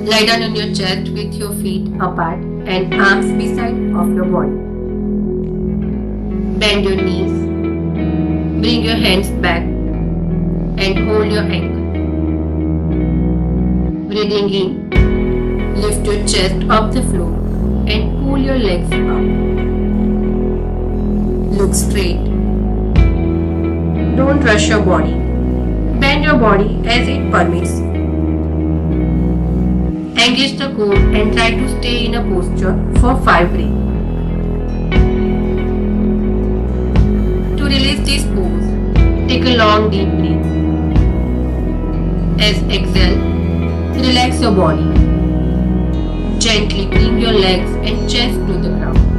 Lie down on your chest with your feet apart and arms beside of your body. Bend your knees. Bring your hands back and hold your ankle. Breathing in, lift your chest off the floor and pull your legs up. Look straight. Don't rush your body. Bend your body as it permits. Engage the core and try to stay in a posture for 5 breaths. To release this pose, take a long deep breath. As exhale, relax your body. Gently bring your legs and chest to the ground.